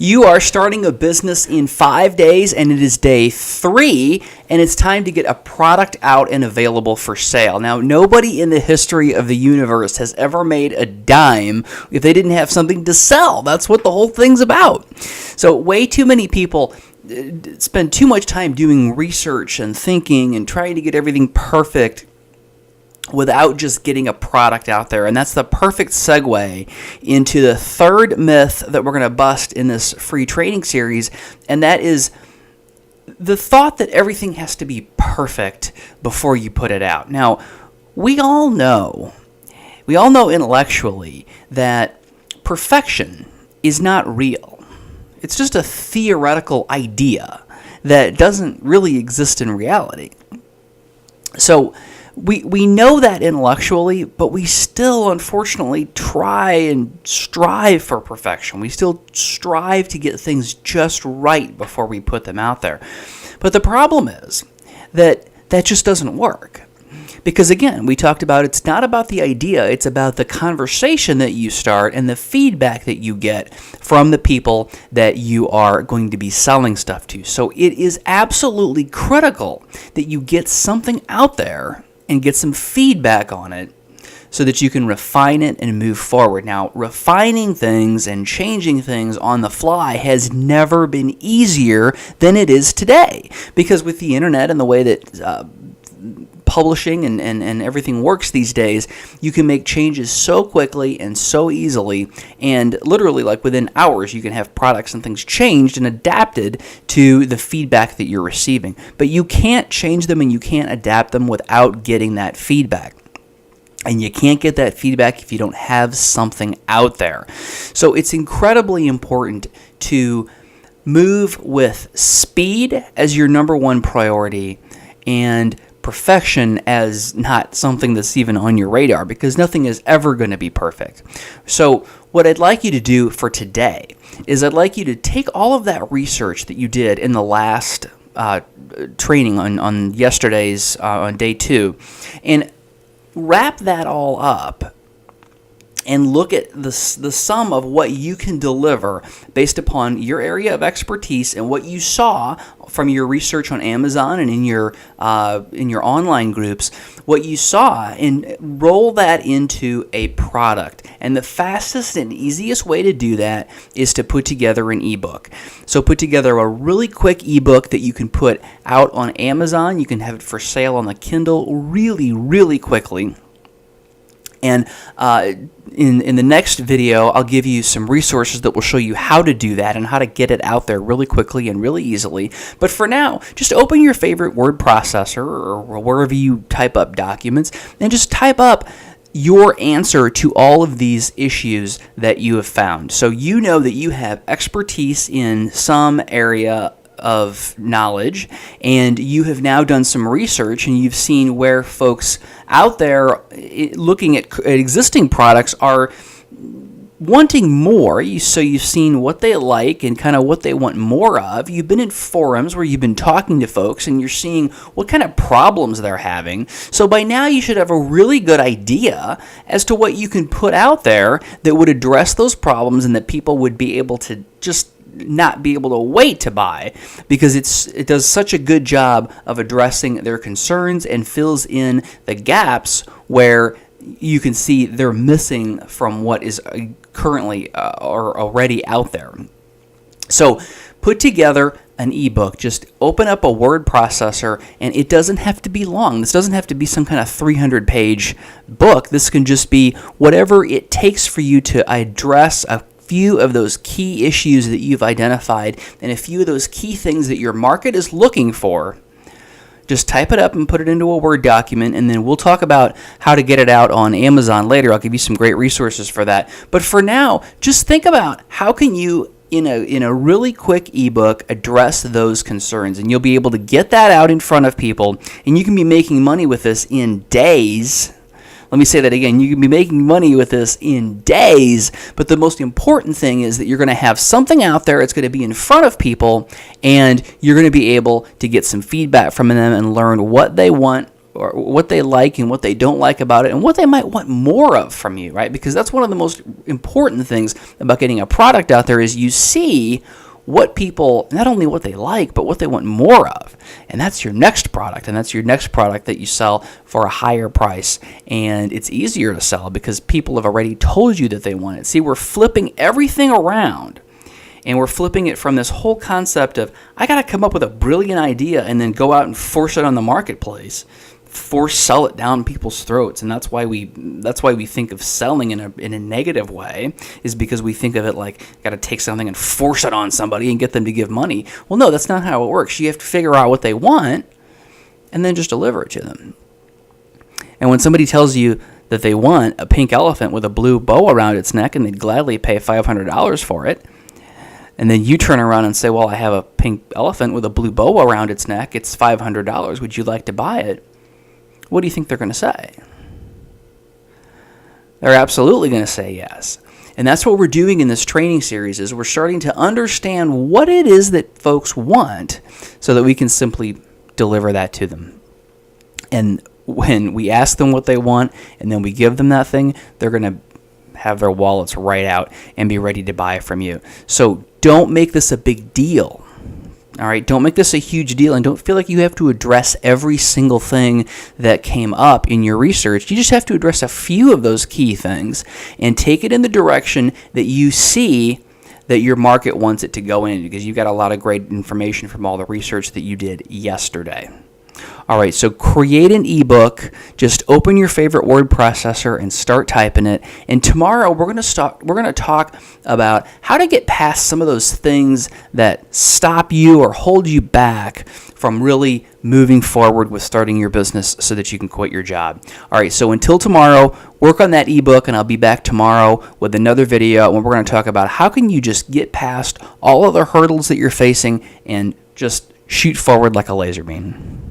You are starting a business in 5 days, and it is day 3, and it's time to get a product out and available for sale. Now, nobody in the history of the universe has ever made a dime if they didn't have something to sell. That's what the whole thing's about. So way too many people spend too much time doing research and thinking and trying to get everything perfect without just getting a product out there. And that's the perfect segue into the third myth that we're going to bust in this free training series, and that is the thought that everything has to be perfect before you put it out. Now, we all know intellectually that perfection is not real. It's just a theoretical idea that doesn't really exist in reality. So we know that intellectually, but we still, unfortunately, try and strive for perfection. We still strive to get things just right before we put them out there. But the problem is that just doesn't work. Because again, we talked about it's not about the idea, it's about the conversation that you start and the feedback that you get from the people that you are going to be selling stuff to. So it is absolutely critical that you get something out there and get some feedback on it so that you can refine it and move forward. Now, refining things and changing things on the fly has never been easier than it is today. Because with the internet and the way that publishing and everything works these days, you can make changes so quickly and so easily, and literally like within hours you can have products and things changed and adapted to the feedback that you're receiving. But you can't change them and you can't adapt them without getting that feedback. And you can't get that feedback if you don't have something out there. So it's incredibly important to move with speed as your number one priority and perfection as not something that's even on your radar, because nothing is ever going to be perfect. So what I'd like you to do for today is I'd like you to take all of that research that you did in the last training on yesterday's, on day 2, and wrap that all up and look at the sum of what you can deliver based upon your area of expertise and what you saw from your research on Amazon and in your online groups, what you saw, and roll that into a product. And the fastest and easiest way to do that is to put together an ebook. So put together a really quick ebook that you can put out on Amazon. You can have it for sale on the Kindle really, really quickly. And in the next video, I'll give you some resources that will show you how to do that and how to get it out there really quickly and really easily. But for now, just open your favorite word processor or wherever you type up documents and just type up your answer to all of these issues that you have found. So you know that you have expertise in some area of knowledge, and you have now done some research and you've seen where folks out there looking at existing products are wanting more. So you've seen what they like and kind of what they want more of. You've been in forums where you've been talking to folks and you're seeing what kind of problems they're having. So by now you should have a really good idea as to what you can put out there that would address those problems and that people would be able to just not be able to wait to buy, because it does such a good job of addressing their concerns and fills in the gaps where you can see they're missing from what is currently or already out there. So put together an ebook. Just open up a word processor, and it doesn't have to be long. This doesn't have to be some kind of 300-page book. This can just be whatever it takes for you to address a few of those key issues that you've identified and a few of those key things that your market is looking for. Just type it up and put it into a Word document, and then we'll talk about how to get it out on Amazon later. I'll give you some great resources for that. But for now, just think about how can you, in a really quick ebook, address those concerns, and you'll be able to get that out in front of people, and you can be making money with this in days. Let me say that again. You can be making money with this in days, but the most important thing is that you're going to have something out there. It's going to be in front of people, and you're going to be able to get some feedback from them and learn what they want or what they like and what they don't like about it, and what they might want more of from you, right? Because that's one of the most important things about getting a product out there is you see what people, not only what they like, but what they want more of. And that's your next product. And that's your next product that you sell for a higher price. And it's easier to sell because people have already told you that they want it. See, we're flipping everything around. And we're flipping it from this whole concept of, I got to come up with a brilliant idea and then go out and force it on the marketplace. Sell it down people's throats, and that's why we think of selling in a negative way, is because we think of it like got to take something and force it on somebody and get them to give money. Well, no, that's not how it works. You have to figure out what they want and then just deliver it to them. And when somebody tells you that they want a pink elephant with a blue bow around its neck and they'd gladly pay $500 for it, and then you turn around and say, well, I have a pink elephant with a blue bow around its neck, it's $500, would you like to buy it? What do you think they're going to say? They're absolutely going to say yes. And that's what we're doing in this training series, is we're starting to understand what it is that folks want so that we can simply deliver that to them. And when we ask them what they want and then we give them that thing, they're going to have their wallets right out and be ready to buy from you. So don't make this a big deal. All right, don't make this a huge deal, and don't feel like you have to address every single thing that came up in your research. You just have to address a few of those key things and take it in the direction that you see that your market wants it to go in, because you got a lot of great information from all the research that you did yesterday. All right, so create an ebook. Just open your favorite word processor and start typing it. And tomorrow we're going to talk about how to get past some of those things that stop you or hold you back from really moving forward with starting your business so that you can quit your job. All right, so until tomorrow, work on that ebook, and I'll be back tomorrow with another video, and we're going to talk about how can you just get past all of the hurdles that you're facing and just shoot forward like a laser beam.